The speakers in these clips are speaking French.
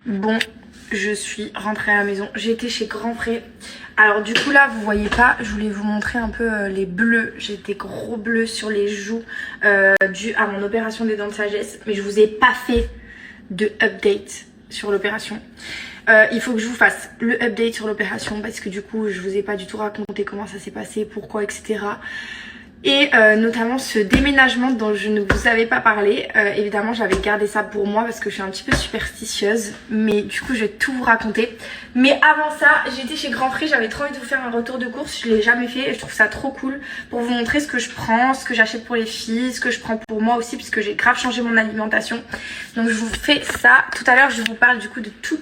Bon, je suis rentrée à la maison. J'ai été chez Grand Frais. Alors du coup là, vous voyez pas, je voulais vous montrer un peu les bleus. J'ai des gros bleus sur les joues dû à mon opération des dents de sagesse. Mais je vous ai pas fait de update sur l'opération. Il faut que je vous fasse le update sur l'opération parce que du coup, je vous ai pas du tout raconté comment ça s'est passé, pourquoi, etc. Et notamment ce déménagement dont je ne vous avais pas parlé. Évidemment j'avais gardé ça pour moi parce que je suis un petit peu superstitieuse. Mais du coup je vais tout vous raconter. Mais avant ça, j'étais chez Grand Frais. J'avais trop envie de vous faire un retour de course. Je l'ai jamais fait et je trouve ça trop cool. Pour vous montrer ce que je prends, ce que j'achète pour les filles, ce que je prends pour moi aussi. Puisque j'ai grave changé mon alimentation. Donc je vous fais ça. Tout à l'heure je vous parle du coup de tout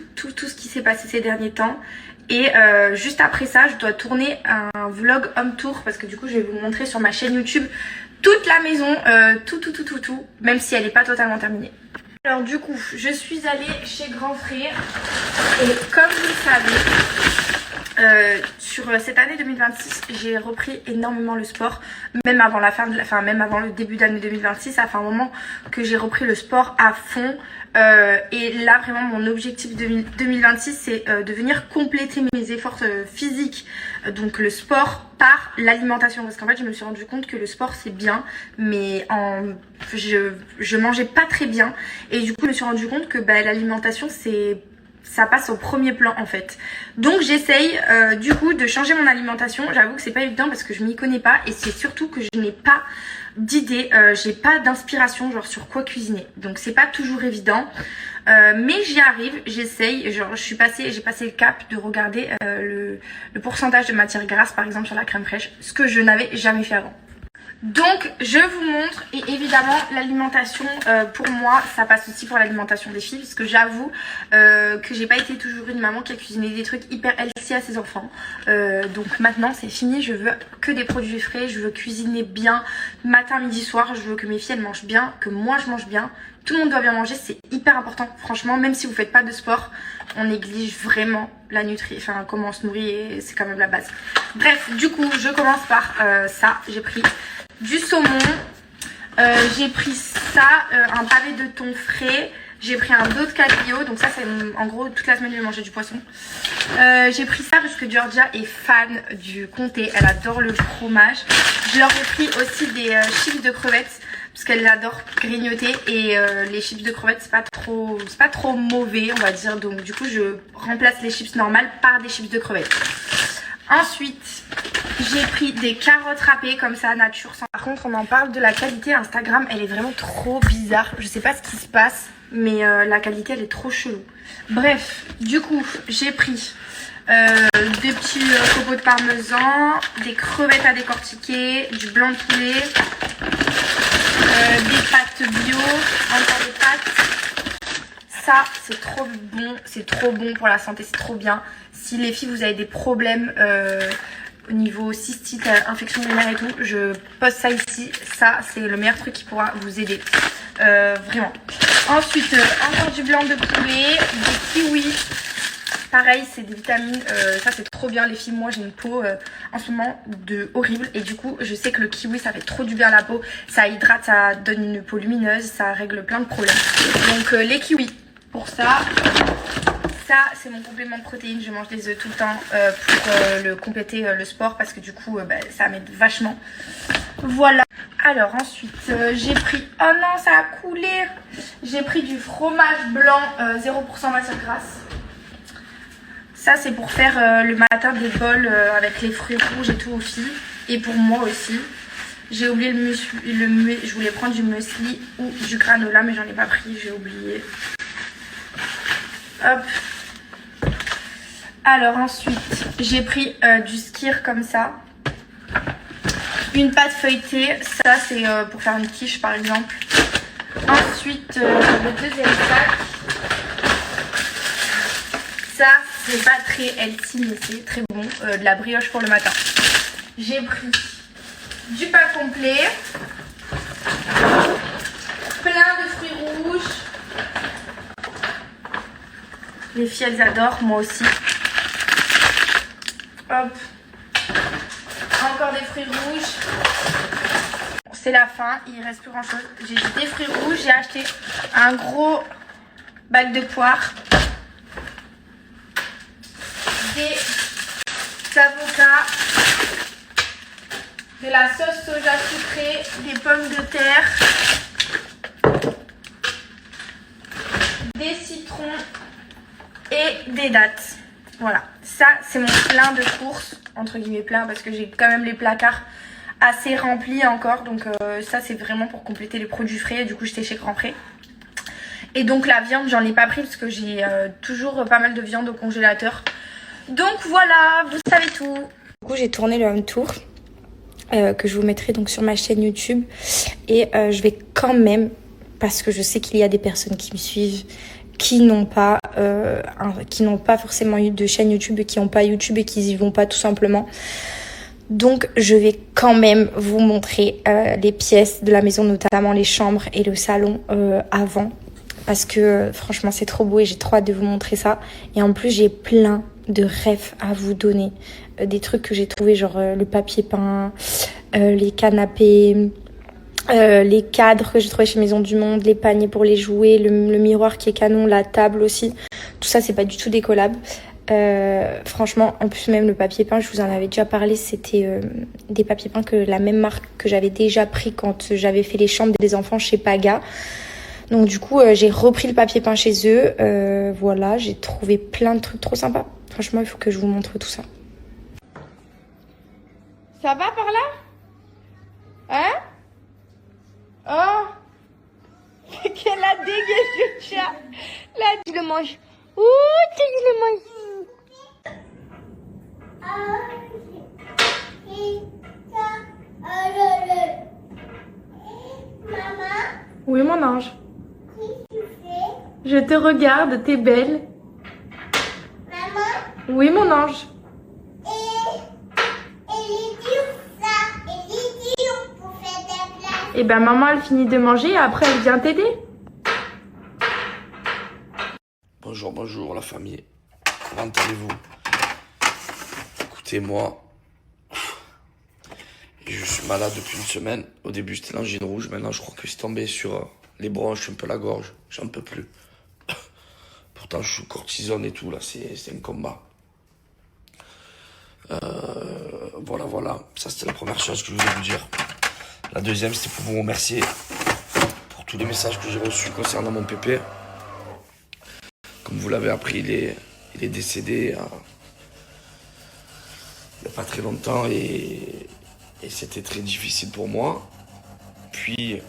ce qui s'est passé ces derniers temps. Et juste après ça, je dois tourner un vlog home tour parce que du coup, je vais vous montrer sur ma chaîne YouTube toute la maison, tout, même si elle n'est pas totalement terminée. Alors du coup, je suis allée chez Grand Frais et comme vous le savez, sur cette année 2026, j'ai repris énormément le sport, même avant même avant le début d'année 2026. Ça fait un moment que j'ai repris le sport à fond. Et là vraiment mon objectif 2026 c'est de venir compléter mes efforts physiques, donc le sport par l'alimentation, parce qu'en fait je me suis rendu compte que le sport c'est bien mais je mangeais pas très bien et du coup je me suis rendu compte que l'alimentation ça passe au premier plan en fait. Donc j'essaye du coup de changer mon alimentation. J'avoue que c'est pas évident parce que je m'y connais pas et c'est surtout que je n'ai pas d'idée, j'ai pas d'inspiration genre sur quoi cuisiner. Donc c'est pas toujours évident. Mais j'y arrive, j'essaye. Genre j'ai passé le cap de regarder le pourcentage de matière grasse par exemple sur la crème fraîche, ce que je n'avais jamais fait avant. Donc je vous montre et évidemment l'alimentation pour moi ça passe aussi pour l'alimentation des filles parce que j'avoue que j'ai pas été toujours une maman qui a cuisiné des trucs hyper healthy à ses enfants. Donc maintenant c'est fini, je veux que des produits frais, je veux cuisiner bien matin, midi, soir, je veux que mes filles elles mangent bien, que moi je mange bien. Tout le monde doit bien manger, c'est hyper important. Franchement, même si vous faites pas de sport, on néglige vraiment la nutrition, enfin comment on se nourrit et c'est quand même la base. Bref, du coup je commence par ça, j'ai pris du saumon, j'ai pris ça, un pavé de thon frais, j'ai pris un dos de cabillaud, donc ça c'est en gros toute la semaine je vais manger du poisson. J'ai pris ça parce que Georgia est fan du comté, elle adore le fromage. Je leur ai pris aussi des chips de crevettes parce qu'elle adore grignoter et les chips de crevettes c'est pas trop mauvais on va dire, donc du coup je remplace les chips normales par des chips de crevettes. Ensuite, j'ai pris des carottes râpées comme ça, nature. Par contre, on en parle de la qualité Instagram, elle est vraiment trop bizarre. Je sais pas ce qui se passe, mais la qualité elle est trop chelou. Bref, du coup, j'ai pris des petits copeaux de parmesan, des crevettes à décortiquer, du blanc de poulet, des pâtes bio, encore des pâtes. Ça, c'est trop bon pour la santé, c'est trop bien. Si les filles, vous avez des problèmes au niveau cystite, infection urinaire et tout, je poste ça ici. Ça, c'est le meilleur truc qui pourra vous aider. Vraiment. Ensuite, encore du blanc de poulet, des kiwis. Pareil, c'est des vitamines. Ça, c'est trop bien, les filles. Moi, j'ai une peau en ce moment de horrible. Et du coup, je sais que le kiwi, ça fait trop du bien à la peau. Ça hydrate, ça donne une peau lumineuse, ça règle plein de problèmes. Donc, les kiwis, pour ça... Ça, c'est mon complément de protéines. Je mange des œufs tout le temps pour le compléter le sport parce que du coup, ça m'aide vachement. Voilà. Alors ensuite, j'ai pris... Oh non, ça a coulé. J'ai pris du fromage blanc 0% matière grasse. Ça, c'est pour faire le matin des bols avec les fruits rouges et tout aux filles. Et pour moi aussi. J'ai oublié je voulais prendre du muesli ou du granola, mais j'en ai pas pris. J'ai oublié. Hop. Alors ensuite, j'ai pris du skyr comme ça. Une pâte feuilletée. Ça, c'est pour faire une quiche par exemple. Ensuite, le deuxième sac. Ça, c'est pas très healthy, mais c'est très bon. De la brioche pour le matin. J'ai pris du pain complet. Plein de fruits rouges. Les filles, elles adorent. Moi aussi. Hop. Encore des fruits rouges. C'est la fin, il reste plus grand chose. J'ai des fruits rouges, j'ai acheté un gros bac de poires. ça, de la sauce soja sucrée, des pommes de terre, des citrons et des dattes. Voilà, ça c'est mon plein de courses, entre guillemets plein, parce que j'ai quand même les placards assez remplis encore. Donc ça c'est vraiment pour compléter les produits frais. Du coup j'étais chez Grand Pré. Et donc la viande j'en ai pas pris parce que j'ai toujours pas mal de viande au congélateur. Donc voilà, vous savez tout. Du coup j'ai tourné le home tour que je vous mettrai donc sur ma chaîne YouTube. Et je vais quand même, parce que je sais qu'il y a des personnes qui me suivent qui n'ont pas forcément eu de chaîne YouTube, qui n'ont pas YouTube et qui n'y vont pas tout simplement. Donc je vais quand même vous montrer les pièces de la maison, notamment les chambres et le salon avant. Parce que franchement c'est trop beau et j'ai trop hâte de vous montrer ça. Et en plus j'ai plein de rêves à vous donner. Des trucs que j'ai trouvé, genre le papier peint, les canapés, les cadres que j'ai trouvé chez Maison du Monde, les paniers pour les jouets, le miroir qui est canon, la table aussi. Tout ça c'est pas du tout des collabs. Franchement, en plus même le papier peint, je vous en avais déjà parlé, c'était des papiers peints que la même marque que j'avais déjà pris quand j'avais fait les chambres des enfants chez Paga. Donc du coup j'ai repris le papier peint chez eux. Voilà, j'ai trouvé plein de trucs trop sympas. Franchement il faut que je vous montre tout ça. Ça va par là? Hein? Oh! Qu'elle a dégagé le chat! Là, tu le manges. Ouh, tu le manges. Maman? Oui, mon ange. Qu'est-ce que tu fais? Je te regarde, t'es belle. Maman? Oui, mon ange. Et ben maman elle finit de manger et après elle vient t'aider. Bonjour, bonjour la famille. Comment allez-vous? Écoutez, moi, je suis malade depuis une semaine. Au début j'étais l'angine rouge, maintenant je crois que je suis tombé sur les bronches, un peu la gorge. J'en peux plus. Pourtant je suis cortisone et tout, là c'est un combat. Voilà. Ça c'était la première chose que je voulais vous dire. La deuxième, c'était pour vous remercier pour tous les messages que j'ai reçus concernant mon pépé. Comme vous l'avez appris, il est décédé il n'y a pas très longtemps et c'était très difficile pour moi. Puis,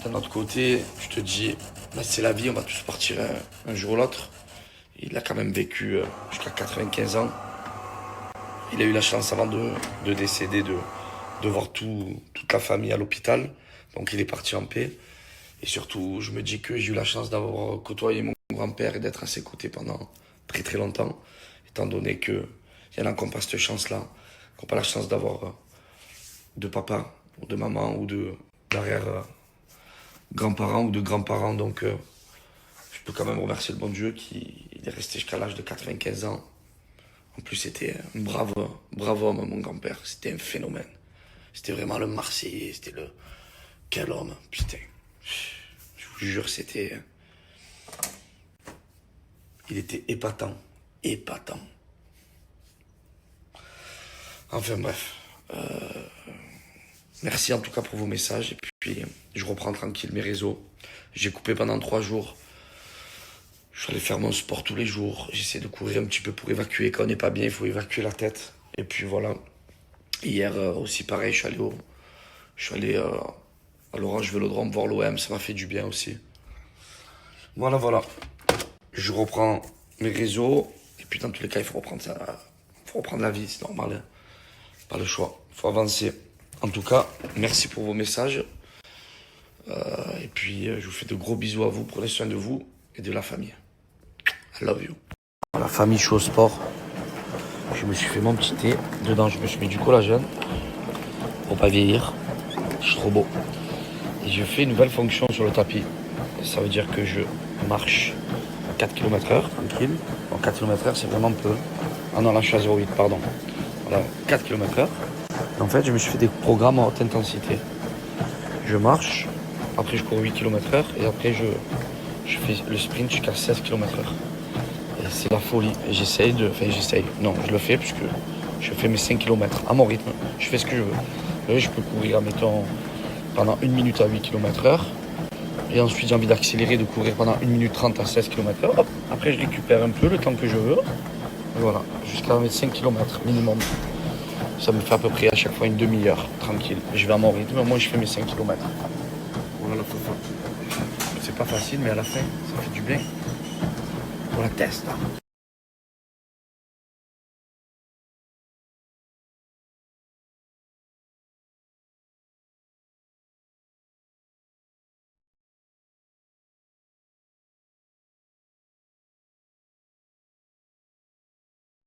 d'un autre côté, je te dis, bah, c'est la vie, on va tous partir un jour ou l'autre. Il a quand même vécu jusqu'à 95 ans. Il a eu la chance avant de décéder de voir toute la famille à l'hôpital. Donc il est parti en paix. Et surtout, je me dis que j'ai eu la chance d'avoir côtoyé mon grand-père et d'être à ses côtés pendant très très longtemps. Étant donné qu'il y en a qui n'ont pas cette chance-là, qui n'ont pas la chance d'avoir de papa ou de maman ou d'arrière-grands-parents ou de grands-parents. Donc je peux quand même remercier le bon Dieu qui est resté jusqu'à l'âge de 95 ans. En plus, c'était un brave homme, mon grand-père. C'était un phénomène. C'était vraiment le Marseillais, c'était le... Quel homme, putain. Je vous jure, c'était... Il était épatant. Enfin bref. Merci en tout cas pour vos messages. Et puis, je reprends tranquille mes réseaux. J'ai coupé pendant 3 jours. Je suis allé faire mon sport tous les jours. J'essaie de courir un petit peu pour évacuer. Quand on n'est pas bien, il faut évacuer la tête. Et puis voilà. Hier aussi pareil, je suis allé à l'Orange Vélodrome voir l'OM, ça m'a fait du bien aussi. Voilà. Je reprends mes réseaux, et puis dans tous les cas, il faut reprendre la vie, c'est normal. Hein. Pas le choix, il faut avancer. En tout cas, merci pour vos messages. Et puis, je vous fais de gros bisous à vous, prenez soin de vous et de la famille. I love you. La famille, je suis au sport. Je me suis fait mon petit thé. Dedans, je me suis mis du collagène pour pas vieillir. Je suis trop beau. Et je fais une nouvelle fonction sur le tapis. Ça veut dire que je marche à 4 km/h, tranquille. Donc 4 km/h, c'est vraiment peu. Ah non, là, je suis à 0,8, pardon. Voilà, 4 km/h. En fait, je me suis fait des programmes à haute intensité. Je marche, après je cours 8 km/h et après je fais le sprint jusqu'à 16 km/h. Et c'est la folie. Non, je le fais puisque Je fais mes 5 km à mon rythme. Je fais ce que je veux. Vous voyez, je peux courir, mettons, pendant 1 minute à 8 km/h. Et ensuite, j'ai envie d'accélérer, de courir pendant 1 minute 30 à 16 km/h. Hop, après, je récupère un peu le temps que je veux. Et voilà, jusqu'à mettre 5 km minimum. Ça me fait à peu près à chaque fois une demi-heure, tranquille. Je vais à mon rythme, moi je fais mes 5 km. Voilà la faute. C'est pas facile, mais à la fin, ça fait du bien. On la teste. Hein.